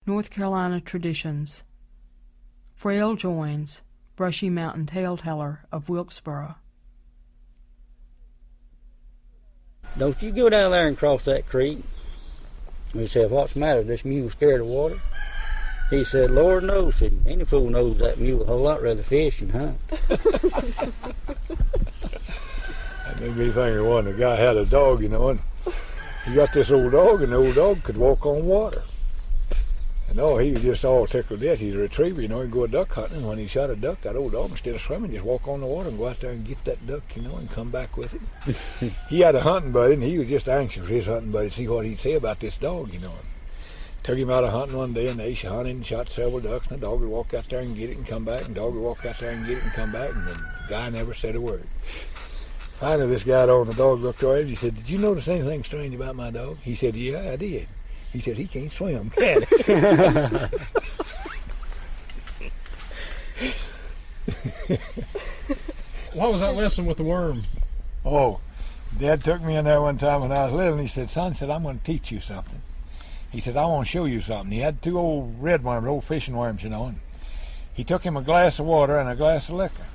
North Carolina Traditions. Frail Joines, Brushy Mountain Tale-Teller of Wilkesboro. Don't you go down there and cross that creek. We said, what's the matter? This mule scared of water? He said, Lord knows. Said, any fool knows that mule a whole lot rather fish and hunt. That made me think of one. The guy had a dog, you know, and he got this old dog, and the old dog could walk on water. And he was just all tickled to death. He's a retriever, you know. He'd go duck hunting, and when he shot a duck, that old dog, instead of swimming, just walk on the water and go out there and get that duck, you know, and come back with it. He had a hunting buddy, and he was just anxious for his hunting buddy to see what he'd say about this dog, you know. Took him out of hunting one day, and they hunted and shot several ducks, and the dog would walk out there and get it and come back, and the dog would walk out there and get it and come back, and the guy never said a word. Finally, this guy on the dog looked over and he said, did you notice anything strange about my dog? He said, yeah, I did. He said, he can't swim, can he? What was that lesson with the worm? Oh, Dad took me in there one time when I was little, and he said, son, I'm going to teach you something. He said, I want to show you something. He had two old red worms, old fishing worms, you know, and he took him a glass of water and a glass of liquor.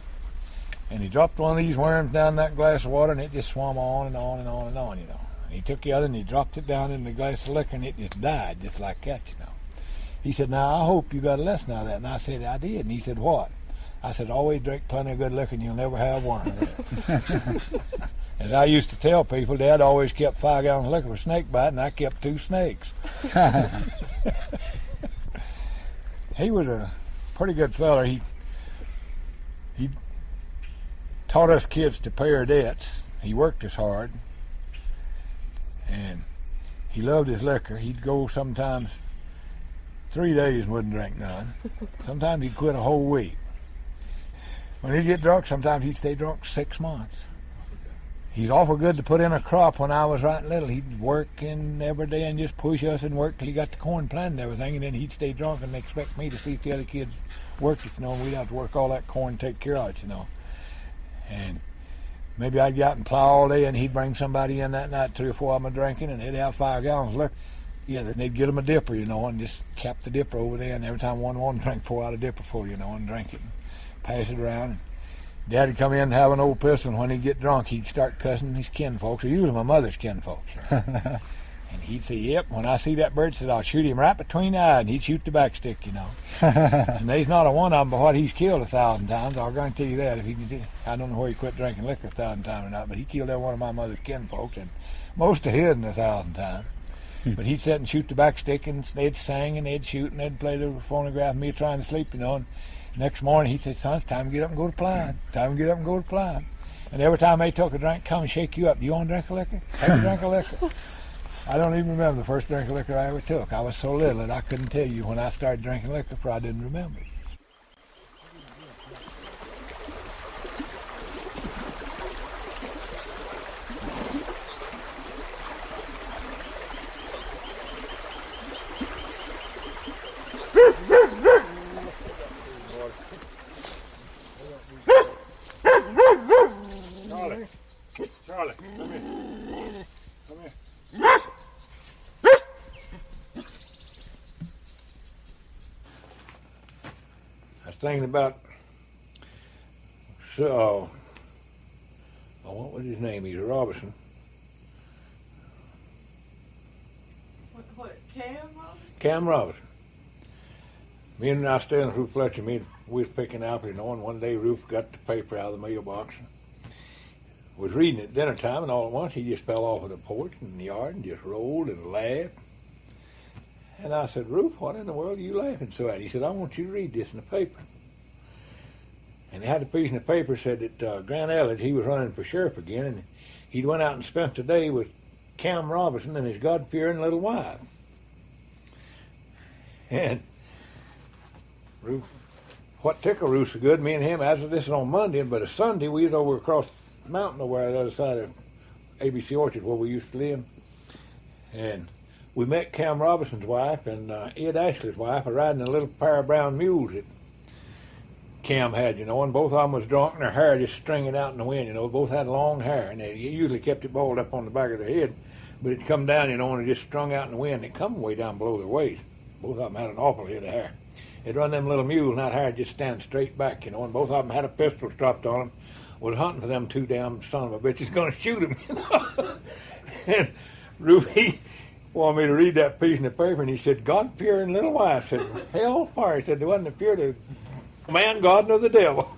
And he dropped one of these worms down that glass of water, and it just swam on and on and on and on, you know. And he took the other and he dropped it down in the glass of liquor, and it just died, just like that, you know. He said, now, I hope you got a lesson out of that. And I said, I did. And he said, what? I said, always drink plenty of good liquor and you'll never have worms. As I used to tell people, Dad always kept 5 gallons of liquor for snake bite, and I kept 2 snakes. He was a pretty good fella. He taught us kids to pay our debts. He worked us hard, and he loved his liquor. He'd go sometimes 3 days and wouldn't drink none. Sometimes he'd quit a whole week. When he'd get drunk, sometimes he'd stay drunk 6 months. He's awful good to put in a crop when I was right little. He'd work in every day and just push us and work till he got the corn planted and everything, and then he'd stay drunk and expect me to see if the other kids worked it, you know, and we'd have to work all that corn and take care of it, you know. And maybe I'd get out and plow all day, and he'd bring somebody in that night, 3 or 4 of them drinking, and they'd have 5 gallons of liquor. Yeah, they'd get them a dipper, you know, and just cap the dipper over there, and every time one wanted to drink, pour out a dipper full, you know, and drink it and pass it around. Dad would come in and have an old pistol, and when he'd get drunk, he'd start cussing his kinfolks, or usually my mother's kinfolks. And he'd say, yep, when I see that bird, said, I'll shoot him right between the eye, and he'd shoot the back stick, you know. And there's not a one of them but what he's killed 1,000 times. I'll guarantee you that. If he can, I don't know where he quit drinking liquor 1,000 times or not, but he killed every one of my mother's kinfolks, and most of his 1,000 times. But he'd sit and shoot the back stick, and they'd sing, and they'd shoot, and they'd play the phonograph, and me trying to sleep, you know. And next morning, he said, son, it's time to get up and go to plowing. Time to get up and go to plowing. And every time they took a drink, come and shake you up. Do you want to drink a liquor? Take a drink of liquor. I don't even remember the first drink of liquor I ever took. I was so little that I couldn't tell you when I started drinking liquor, for I didn't remember. Charlie, come here. Come here. I was thinking about, what was his name? He's a Robinson. What, Cam Robinson? Cam Robinson. Me and I was staying with Ruth Fletcher. We was picking apples, you know, and one day Ruth got the paper out of the mailbox and was reading at dinner time, and all at once he just fell off of the porch in the yard and just rolled and laughed. And I said, Ruth, what in the world are you laughing so at? He said, I want you to read this in the paper. And he had a piece in the paper said that Grant Elliott, he was running for sheriff again, and he'd went out and spent the day with Cam Robinson and his God-fearing little wife. And Ruth, what tickled Ruth so good, me and him, as of this is on Monday, but a Sunday we was over across the mountain over on the other side of ABC Orchard where we used to live. And we met Cam Robinson's wife and Ed Ashley's wife riding a little pair of brown mules that Cam had, you know, and both of them was drunk and their hair just stringing out in the wind, you know. Both had long hair, and they usually kept it balled up on the back of their head, but it come down, you know, and it just strung out in the wind. It come way down below their waist. Both of them had an awful head of hair. They'd run them little mules, and that hair just stand straight back, you know, and both of them had a pistol strapped on them. Was hunting for them two damn son of a bitches going to shoot them, you know. And Ruby wanted me to read that piece in the paper, and he said, God-fearing little wife. I said, hell fire. He said, there wasn't a fear to man, God, nor the devil.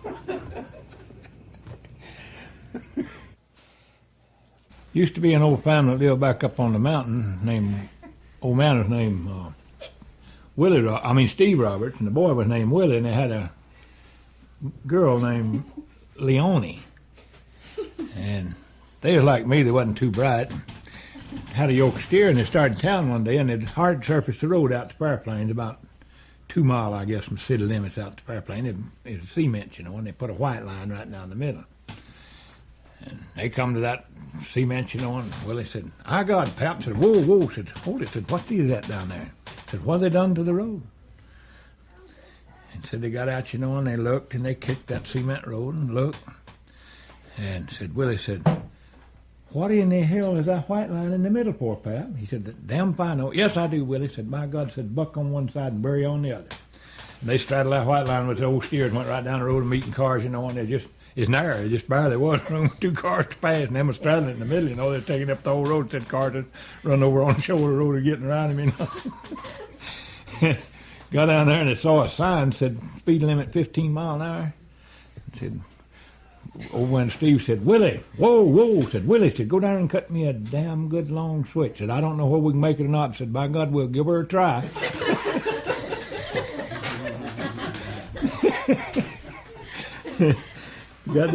Used to be an old family that lived back up on the mountain named, old man was named Steve Roberts, and the boy was named Willie, and they had a girl named Leonie. And they was like me, they wasn't too bright. Had a yoke steer, and they started town one day, and they'd hard surfaced the road out to Fairplains, about 2 miles, I guess, from city limits out to Fairplains. It was cement, you know, and they put a white line right down the middle. And they come to that cement, you know, and Willie said, I got it, Pap. Said, whoa, whoa. Said, hold it. Said, what's that down there? Said, what have they done to the road? And said, they got out, you know, and they looked, and they kicked that cement road and looked. And said, Willie said, what in the hell is that white line in the middle for, Pap? He said, damn fine. Oh, yes, I do, Willie. Said, my God, said, buck on one side and bury on the other. And they straddled that white line with the old steers and went right down the road and meeting cars, you know, and they just, it's narrow. It just barely was room for 2 cars to pass, and them was straddling it in the middle, you know. They're taking up the whole road. Said cars that run over on the shoulder road or getting around him, you know. Got down there and they saw a sign said speed limit 15 miles an hour. And said, old man Steve said, Willie, whoa, whoa. Said, Willie, said, go down and cut me a damn good long switch. Said, I don't know whether we can make it or not. Said, by God, we'll give her a try. Got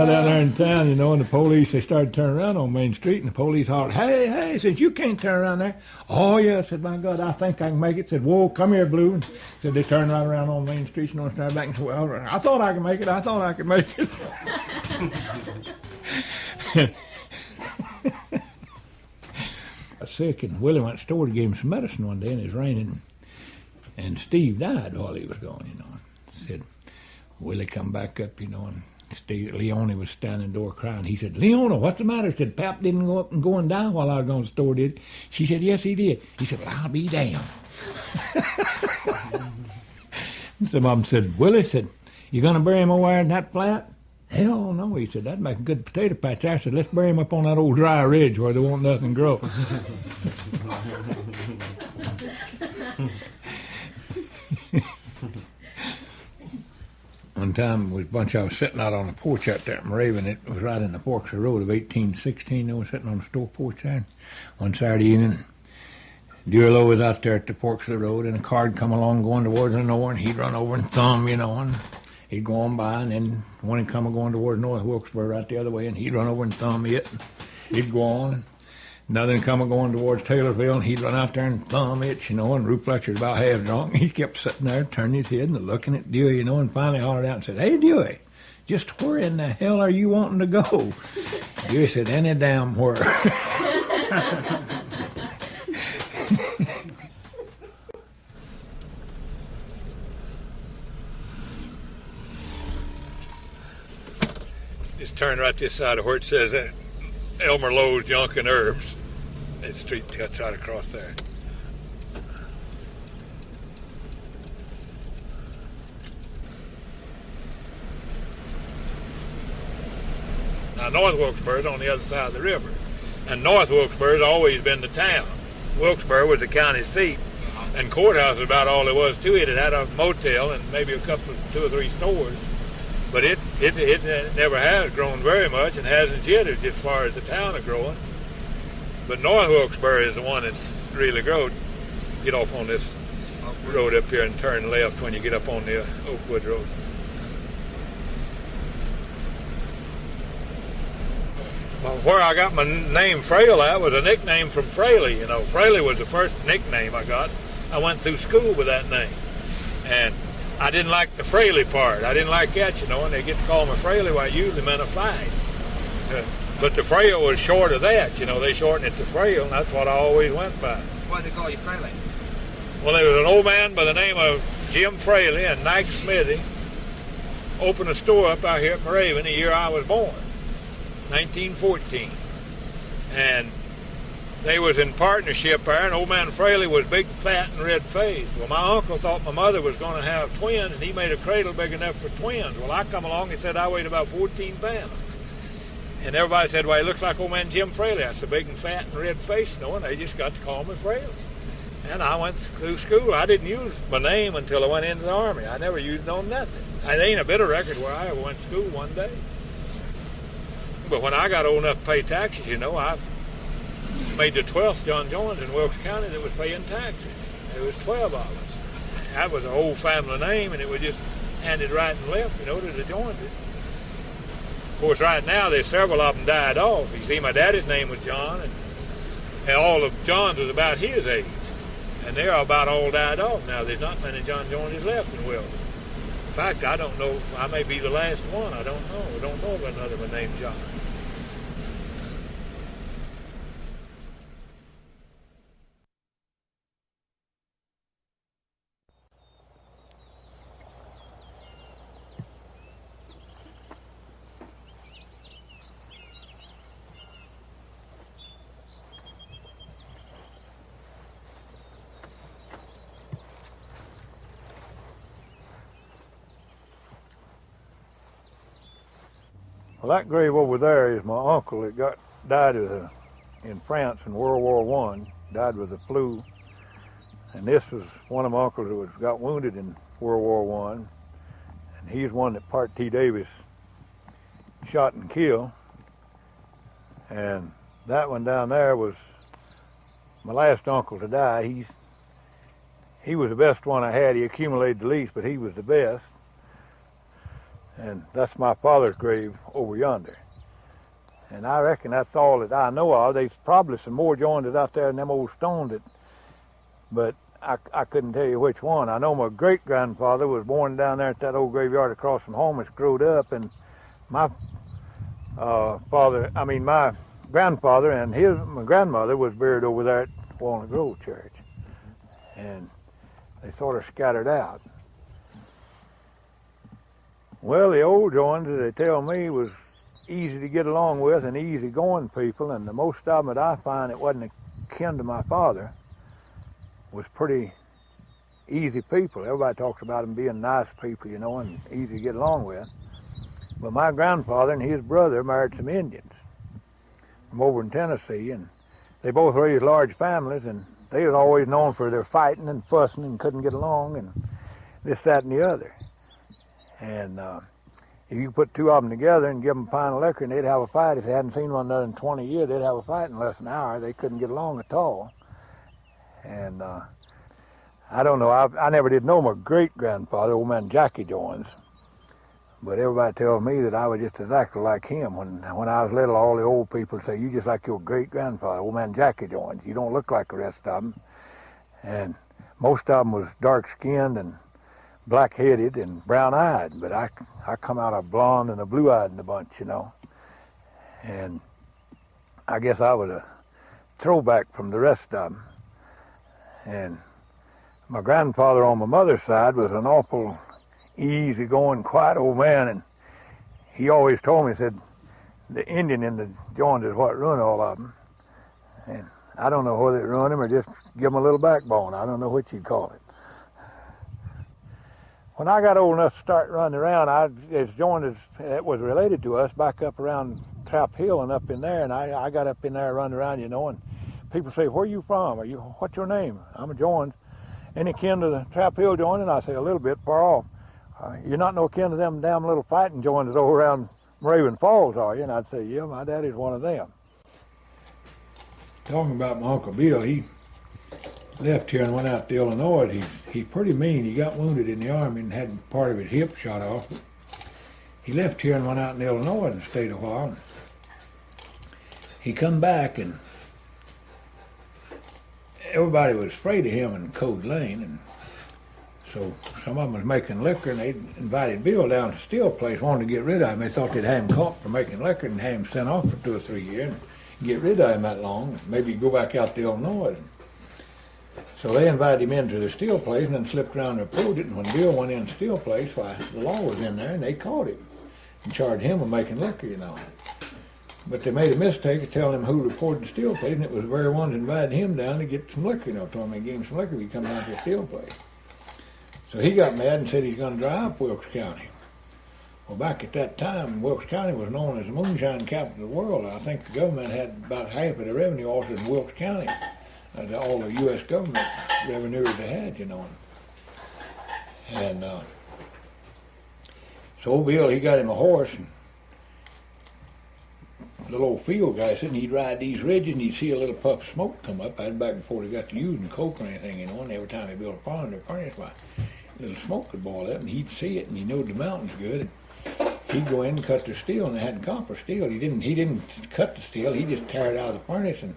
down there in town, you know, and the police, they started turning around on Main Street, and the police hollered, hey, hey, said, you can't turn around there. Oh, yeah, said, my God, I think I can make it. Said, whoa, come here, Blue. And said, they turned right around on Main Street, you know, and started back and said, well, I thought I could make it. I thought I could make it. I was sick, and Willie went to the store to give him some medicine one day, and it was raining, and Steve died while he was gone, you know. Said, Willie come back up, you know, and Leonie was standing in the door crying. He said, Leona, what's the matter? Said, Pap didn't go up and go and die while I was going to the store, did he? She said, yes, he did. He said, well, I'll be damned. Some of them said, Willie, said, you going to bury him over there in that flat? Hell no, he said, that'd make a good potato patch. I said, let's bury him up on that old dry ridge where there won't nothing grow. One time, was a bunch of us sitting out on the porch out there in Moravian. It was right in the forks of the road of 1816. They were sitting on the store porch there. One Saturday evening, Dearlo was out there at the forks of the road, and a car'd come along going towards the north, and he'd run over and thumb, you know, and he'd go on by, and then one he'd come going towards North Wilkesboro right the other way, and he'd run over and thumb it, and he'd go on. Another one come going towards Taylorsville, and he'd run out there and thumb it, you know, and Rube Fletcher's about half drunk. He kept sitting there, turning his head and looking at Dewey, you know, and finally hollered out and said, hey, Dewey, just where in the hell are you wanting to go? Dewey said, any damn where. Just turn right this side of where it says Elmer Lowe's Junk and Herbs. That street cuts out across there. Now, North Wilkesboro's on the other side of the river. And North Wilkesboro's always been the town. Wilkesboro was the county seat. And courthouse was about all there was to it. It had a motel and maybe a couple of 2 or 3 stores. But it never has grown very much and hasn't yet as far as the town is growing. But North Wilkesboro is the one that's really grown. Get off on this road up here and turn left when you get up on the Oakwood Road. Well, where I got my name Frail at was a nickname from Fraley. You know, Fraley was the first nickname I got. I went through school with that name. And I didn't like the Fraley part. I didn't like that, you know, and they get to call me Fraley, well, I usually meant a fight. But the Frail was short of that, you know. They shortened it to Frail, and that's what I always went by. Why did they call you Fraley? Well, there was an old man by the name of Jim Fraley and Nike Smithy opened a store up out here at Moravian the year I was born, 1914. And they was in partnership there, and old man Frail was big, fat, and red-faced. Well, my uncle thought my mother was going to have twins, and he made a cradle big enough for twins. Well, I come along, he said I weighed about 14 pounds. And everybody said, well, he looks like old man Jim Frail. I said, big and fat and red-faced, and they just got to call me Frail. And I went through school. I didn't use my name until I went into the Army. I never used no nothing. There ain't a bit of record where I ever went to school one day. But when I got old enough to pay taxes, I made the 12th John Joines in Wilkes County that was paying taxes. There was 12 of us. That was an old family name, and it was just handed right and left, to the Joineses. Of course, right now, there's several of them died off. You see, my daddy's name was John, and all of John's was about his age. And they're about all died off now. There's not many John Joineses left in Wilkes. In fact, I don't know. I may be the last one. I don't know. I don't know of another one named John. Well, that grave over there is my uncle that died in France in World War I, died with the flu. And this was one of my uncles that got wounded in World War I. And he's one that Part T. Davis shot and killed. And that one down there was my last uncle to die. He was the best one I had. He accumulated the least, but he was the best. And that's my father's grave over yonder. And I reckon that's all that I know of. There's probably some more Joineses out there in them old stones, but I couldn't tell you which one. I know my great-grandfather was born down there at that old graveyard across from home. It's growed up, and my my grandfather and my grandmother was buried over there at Walnut Grove Church. And they sort of scattered out. Well, the old Joineses, they tell me, was easy to get along with and easy-going people, and the most of them that I find that wasn't akin to my father was pretty easy people. Everybody talks about them being nice people, and easy to get along with. But my grandfather and his brother married some Indians from over in Tennessee, and they both raised large families, and they was always known for their fighting and fussing and couldn't get along and this, that, and the other. And if you put two of them together and give them a pint of liquor and they'd have a fight, if they hadn't seen one another in 20 years, they'd have a fight in less than an hour. They couldn't get along at all. And I don't know, I never did know my great-grandfather, old man Jackie Joines, but everybody tells me that I was just exactly like him. When I was little, all the old people say, you just like your great-grandfather, old man Jackie Joines. You don't look like the rest of them. And most of them was dark-skinned and black-headed and brown-eyed, but I come out a blonde and a blue-eyed in the bunch, And I guess I was a throwback from the rest of them. And my grandfather on my mother's side was an awful easy-going, quiet old man, and he always told me, he said, the Indian in the joint is what ruined all of them. And I don't know whether it ruined him or just give him a little backbone. I don't know which you'd call it. When I got old enough to start running around, as Joineses that was related to us back up around Trap Hill and up in there, and I got up in there running around, and people say, where are you from? What's your name? I'm a Joines. Any kin to the Trap Hill Joines? And I say, a little bit far off. You're not no kin to them damn little fighting Joineses over around Raven Falls, are you? And I'd say, yeah, my daddy's one of them. Talking about my Uncle Bill, he left here and went out to Illinois. He's pretty mean. He got wounded in the Army and had part of his hip shot off. He left here and went out in Illinois and stayed a while. He come back, and everybody was afraid of him in Code Lane, and so some of them was making liquor, and they invited Bill down to the steel place, wanted to get rid of him. They thought they'd have him caught for making liquor and have him sent off for 2 or 3 years and get rid of him that long, maybe go back out to Illinois. So they invited him into the steel place and then slipped around and reported it. And when Bill went in the steel place, the law was in there, and they caught him and charged him with making liquor, But they made a mistake of telling him who reported the steel place, and it was the very ones inviting him down to get some liquor. Told him they'd give him some liquor if he'd come down to the steel place. So he got mad and said he's going to dry up Wilkes County. Well, back at that time, Wilkes County was known as the moonshine capital of the world. I think the government had about half of the revenue officers in Wilkes County. All the U.S. government revenues they had, And so old Bill, he got him a horse, and little old field guy said he'd ride these ridges and he'd see a little puff of smoke come up. That was back before they got to using coke or anything, and every time they built a farm, their furnace, a little smoke would boil up, and he'd see it, and he knew the mountains good. And he'd go in and cut their steel, and they had copper steel. He didn't cut the steel. He just tear it out of the furnace and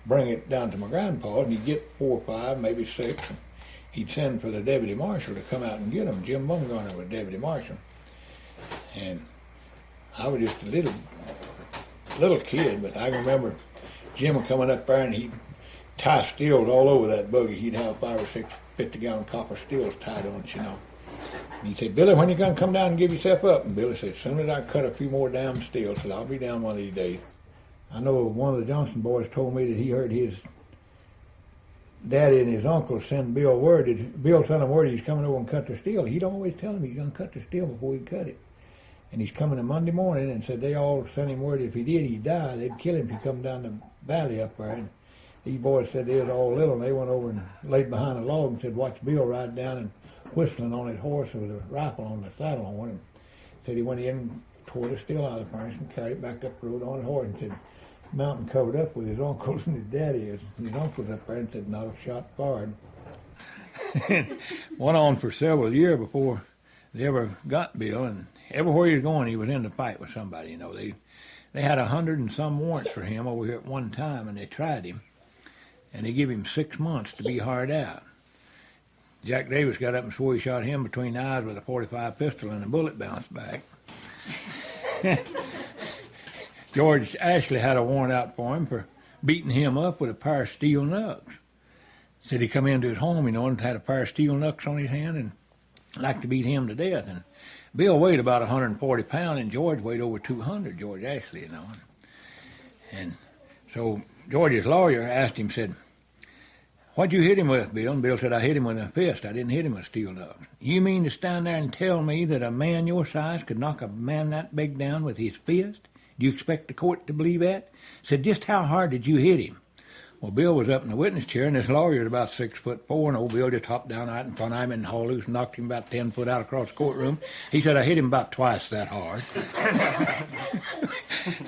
bring it down to my grandpa's, and he'd get 4 or 5, maybe 6. And he'd send for the deputy marshal to come out and get them. Jim Bumgarner was deputy marshal, and I was just a little kid, but I remember Jim coming up there and he'd tie steels all over that buggy. He'd have 5 or 6 50-gallon copper steels tied on it, And he said, Billy, when you going to come down and give yourself up? And Billy said, as soon as I cut a few more damn steels, said, I'll be down one of these days. I know one of the Johnson boys told me that he heard his daddy and his uncle send Bill word. Bill sent him word he's coming over and cut the steel. He'd always tell him he's going to cut the steel before he cut it. And he's coming on Monday morning, and said they all sent him word if he did, he'd die. They'd kill him if he come down the valley up there. And these boys said they was all little, and they went over and laid behind a log and said, watch Bill ride down and whistling on his horse with a rifle on the saddle on him. Said he went in and tore the steel out of the furnace and carried it back up the road on his horse, and said mountain covered up with his uncles and his daddy. His uncles up there, and said not a shot fired. Went on for several years before they ever got Bill, and everywhere he was going, he was in the fight with somebody. They had 100 and some warrants for him over here at one time, and they tried him, and they gave him 6 months to be hard out. Jack Davis got up and swore he shot him between the eyes with a .45 pistol, and the bullet bounced back. George Ashley had a warrant out for him for beating him up with a pair of steel knucks. Said he come into his home, and had a pair of steel knucks on his hand and liked to beat him to death. And Bill weighed about 140 pounds, and George weighed over 200, George Ashley, And so George's lawyer asked him, said, what'd you hit him with, Bill? And Bill said, I hit him with a fist. I didn't hit him with steel knucks. You mean to stand there and tell me that a man your size could knock a man that big down with his fist? Do you expect the court to believe that? Said, just how hard did you hit him? Well, Bill was up in the witness chair, and this lawyer was about 6'4", and old Bill just hopped down out in front of him and hauled loose and knocked him about 10 foot out across the courtroom. He said, I hit him about twice that hard.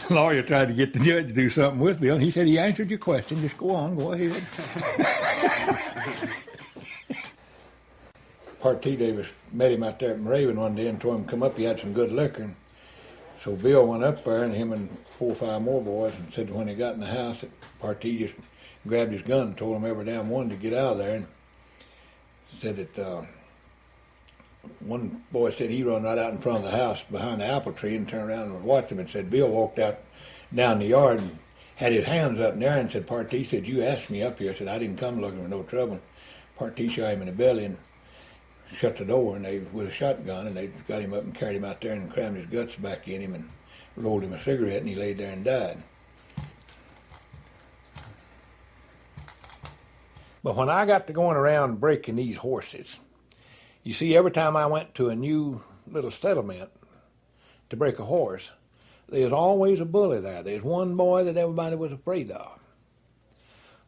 The lawyer tried to get the judge to do something with Bill, and he said, he answered your question. Just go on, go ahead. Partee Davis met him out there at Moravian one day and told him to come up. He had some good liquor. And so Bill went up there, and him and 4 or 5 more boys, and said when he got in the house that Partee just grabbed his gun and told him every damn one to get out of there, and said that one boy said he run right out in front of the house behind the apple tree and turned around and watched him, and said Bill walked out down the yard and had his hands up in there and said, Partee said, you asked me up here. I said, I didn't come looking for no trouble. Partee shot him in the belly and shut the door, and they with a shotgun, and they got him up and carried him out there and crammed his guts back in him and rolled him a cigarette, and he laid there and died. But when I got to going around breaking these horses, you see, every time I went to a new little settlement to break a horse, there's always a bully there. There's one boy that everybody was afraid of.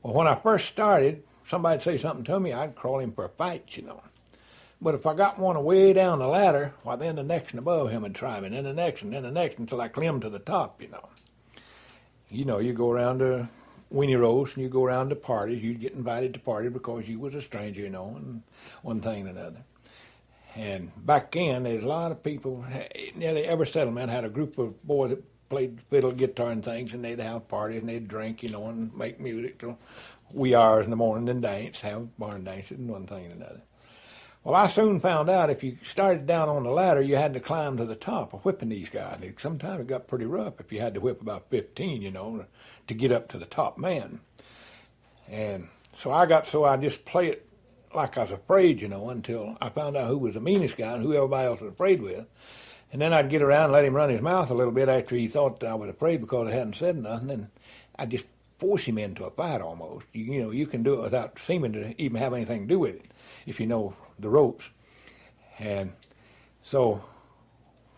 Well, when I first started, somebody'd say something to me, I'd crawl him for a fight, But if I got one way down the ladder, why, then the next one above him would try me, and then the next one, until I climbed to the top, You go around to weenie roast, and you go around to parties. You'd get invited to parties because you was a stranger, and one thing and another. And back then, there's a lot of people, nearly every settlement had a group of boys that played fiddle, guitar, and things, and they'd have parties, and they'd drink, and make music till wee hours in the morning, and dance, have barn dances, and one thing and another. Well, I soon found out if you started down on the ladder, you had to climb to the top of whipping these guys. Sometimes it got pretty rough if you had to whip about 15, to get up to the top man. And so I just played it like I was afraid, until I found out who was the meanest guy and who everybody else was afraid with. And then I'd get around and let him run his mouth a little bit after he thought I was afraid because I hadn't said nothing, and I'd just force him into a fight almost. You know, you can do it without seeming to even have anything to do with it if you know the ropes. And so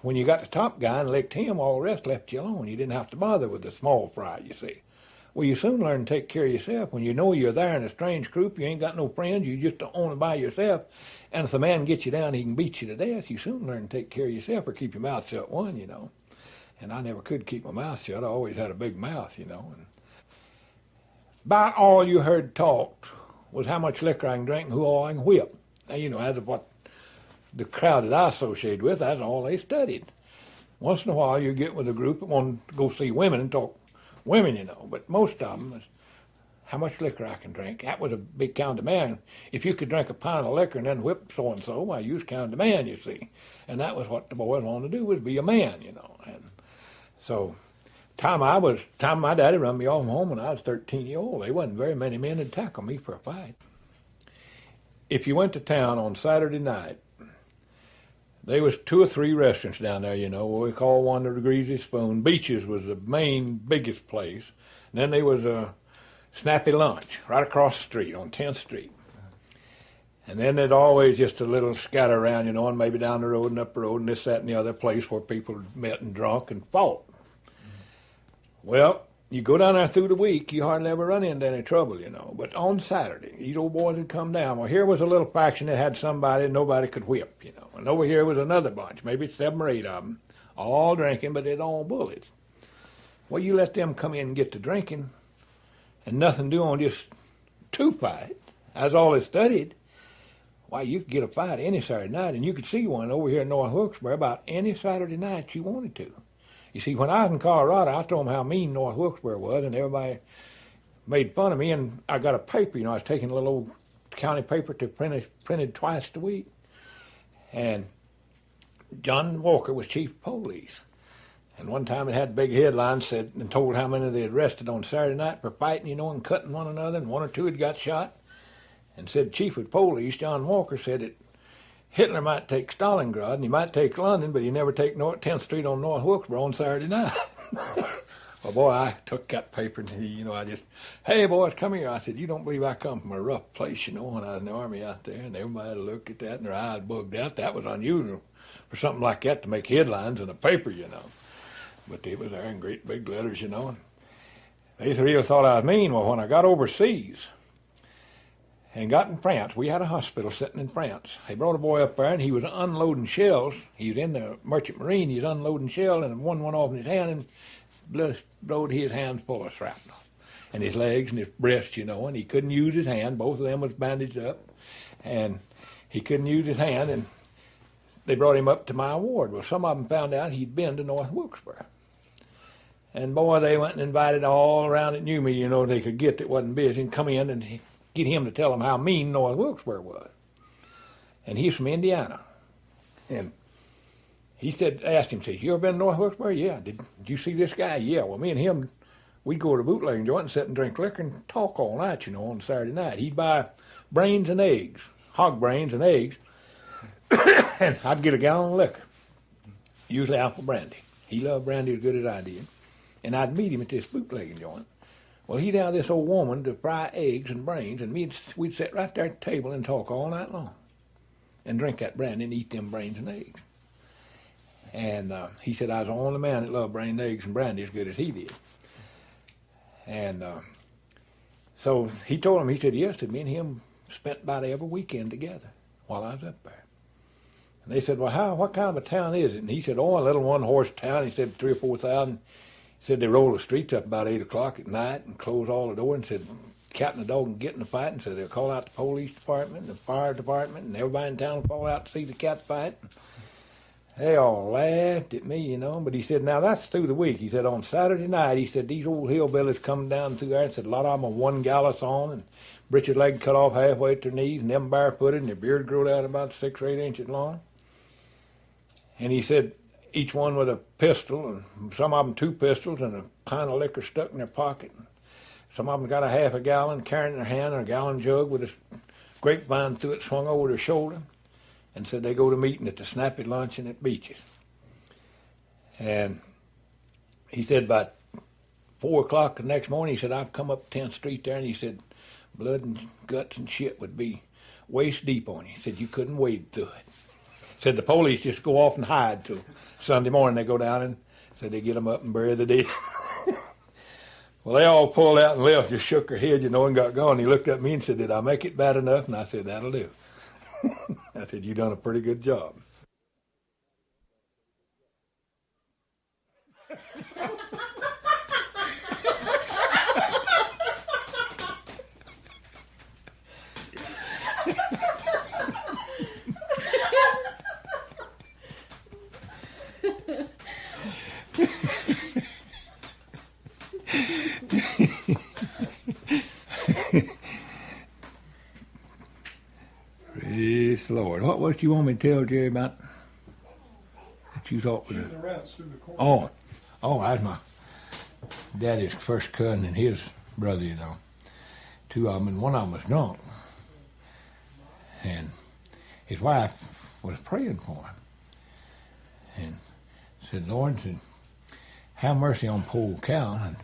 when you got the top guy and licked him, all the rest left you alone. You didn't have to bother with the small fry, you see. Well, you soon learn to take care of yourself. When you know you're there in a strange group, you ain't got no friends, you just only by yourself, and if the man gets you down, he can beat you to death, you soon learn to take care of yourself or keep your mouth shut one, you know. And I never could keep my mouth shut. I always had a big mouth, you know. And about all you heard talked was how much liquor I can drink and who all I can whip. Now, you know, as of what the crowd that I associated with, that's all they studied. Once in a while you get with a group that wanted to go see women and talk women, you know, but most of them was how much liquor I can drink. That was a big count of man. If you could drink a pint of liquor and then whip so-and-so, why, you was count of man, you see. And that was what the boys wanted to do, was be a man, you know. And so time my daddy run me off from home when I was 13 years old, there wasn't very many men that'd tackle me for a fight. If you went to town on Saturday night, there was 2 or 3 restaurants down there, you know, what we call one the Greasy Spoon. Beaches was the main, biggest place. And then there was a Snappy Lunch right across the street on 10th Street. And then there'd always just a little scatter around, you know, and maybe down the road and up the road and this, that, and the other place where people met and drunk and fought. Well, you go down there through the week, you hardly ever run into any trouble, you know. But on Saturday, these old boys would come down. Well, here was a little faction that had somebody nobody could whip, you know. And over here was another bunch, maybe 7 or 8 of them, all drinking, but they'd all bullets. Well, you let them come in and get to drinking and nothing to do on just 2 fights. That's all they studied. Why, you could get a fight any Saturday night, and you could see one over here in North Wilkesboro about any Saturday night you wanted to. You see, when I was in Colorado, I told them how mean North Wilkesboro was, and everybody made fun of me, and I got a paper, you know, I was taking a little old county paper to printed twice a week. And John Walker was chief of police. And one time it had big headlines said and told how many they had arrested on Saturday night for fighting, you know, and cutting one another, and 1 or 2 had got shot. And said chief of police, John Walker, said that Hitler might take Stalingrad and he might take London, but he never take 10th Street on North Wilkesboro on Saturday night. Well, boy, I took that paper and, you know, I just, hey, boys, come here. I said, you don't believe I come from a rough place, you know, when I was in the Army out there. And everybody looked at that and their eyes bugged out. That was unusual for something like that to make headlines in a paper, you know. But they was there in great big letters, you know. And they really thought I was mean. Well, when I got overseas and got in France, we had a hospital sitting in France. They brought a boy up there, and he was unloading shells. He was in the Merchant Marine. He was unloading shells, and one went off in his hand and blowed his hands full of shrapnel. And his legs and his breast, you know, and he couldn't use his hand. Both of them was bandaged up, and he couldn't use his hand, and they brought him up to my ward. Well, some of them found out he'd been to North Wilkesboro. And, boy, they went and invited all around that knew me, you know, they could get that wasn't busy, and come in and get him to tell them how mean North Wilkesboro was. And he's from Indiana. And he said, asked him, says, you ever been to North Wilkesboro? Yeah. Did you see this guy? Yeah. Well, me and him, we'd go to a bootlegging joint and sit and drink liquor and talk all night, you know, on Saturday night. He'd buy brains and eggs, hog brains and eggs, and I'd get a gallon of liquor, usually apple brandy. He loved brandy as good as I did. And I'd meet him at this bootlegging joint. Well, he'd have this old woman to fry eggs and brains, and we'd sit right there at the table and talk all night long and drink that brandy and eat them brains and eggs. And he said I was the only man that loved brains, eggs, and brandy as good as he did. And so he told him, he said, yes, that me and him spent about every weekend together while I was up there. And they said, well, what kind of a town is it? And he said, oh, a little one-horse town. He said 3,000 or 4,000. He said they roll the streets up about 8 o'clock at night and close all the doors, and said cat and the dog can get in a fight, and said they'll call out the police department and the fire department, and everybody in town will fall out to see the cat fight. They all laughed at me, you know, but he said, now that's through the week. He said on Saturday night, he said these old hillbillies come down through there, and said a lot of them are one gallus on and breeches leg cut off halfway at their knees, and them barefooted, and their beard growed out about 6 or 8 inches long. And he said each one with a pistol, and some of them 2 pistols, and a pint of liquor stuck in their pocket. Some of them got a half a gallon carrying in their hand, and a gallon jug with a grapevine through it swung over their shoulder, and said they go to meeting at the Snappy Luncheon at Beaches. And he said about 4 o'clock the next morning, he said, I've come up 10th Street there, and he said, blood and guts and shit would be waist deep on you. He said, you couldn't wade through it. He said, the police just go off and hide till Sunday morning. They go down and said they get them up and bury the dead. Well, they all pulled out and left, just shook their head, and got gone. He looked at me and said, did I make it bad enough? And I said, that'll do. I said, you done a pretty good job. Praise the Lord. What was it you want me to tell Jerry about that you thought was Shooting the rats through the corn. Oh, that's my daddy's first cousin and his brother, Two of them, and one of them was drunk. And his wife was praying for him. And said, Lord, have mercy on poor Cal. And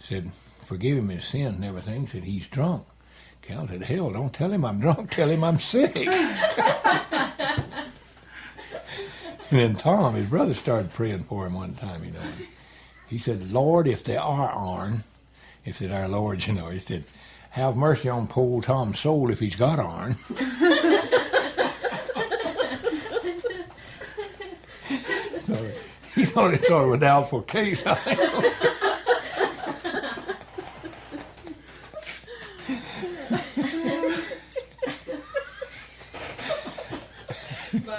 said, forgive him his sin and everything. Said, he's drunk. Cal said, hell, don't tell him I'm drunk. Tell him I'm sick. And then Tom, his brother, started praying for him one time, He said, Lord, if they are ourn, if they're our Lord, he said, have mercy on poor Tom's soul if he's got ourn. So he thought it sort of a doubtful case, I think.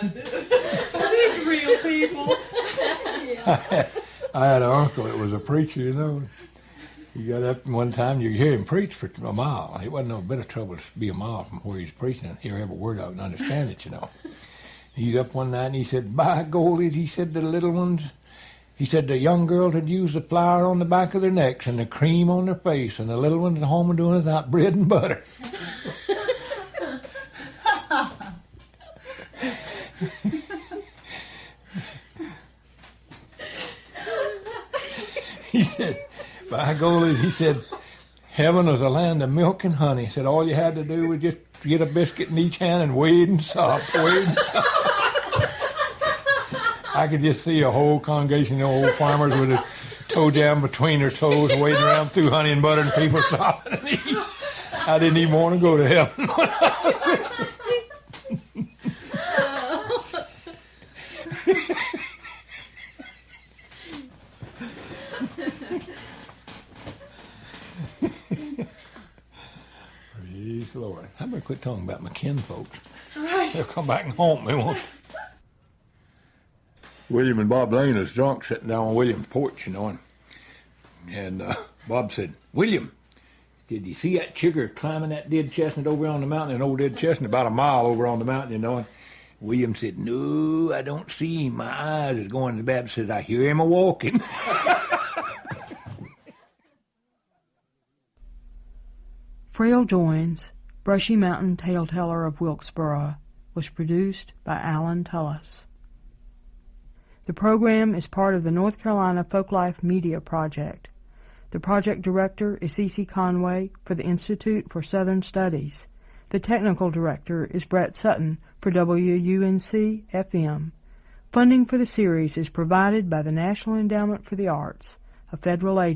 These real people. I had an uncle that was a preacher, He got up one time, you could hear him preach for a mile. It wasn't no bit of trouble to be a mile from where he's preaching and hear every word of it and understand it, He's up one night and he said, by golly, he said to the little ones, he said the young girls had used the flour on the back of their necks and the cream on their face, and the little ones at home are doing it without bread and butter. He said, by golly, he said, heaven was a land of milk and honey. He said all you had to do was just get a biscuit in each hand and wade and sob, wade and sob. I could just see a whole congregation of old farmers with a toe jam between their toes, wading around through honey and butter, and people sobbing. I didn't even want to go to heaven. Praise the Lord. I better quit talking about my kinfolks. Right. They'll come back and haunt me, won't they? William and Bob Lane was drunk sitting down on William's porch, and Bob said, William, did you see that chigger climbing that dead chestnut over on the mountain? An old dead chestnut about a mile over on the mountain, And William said, no, I don't see him. My eyes is going to the bed. Said, I hear him a-walking. Frail Joines, Brushy Mountain Tale Teller of Wilkesboro, was produced by Alan Tullis. The program is part of the North Carolina Folklife Media Project. The project director is Cece Conway for the Institute for Southern Studies. The technical director is Brett Sutton for WUNC-FM. Funding for the series is provided by the National Endowment for the Arts, a federal agency.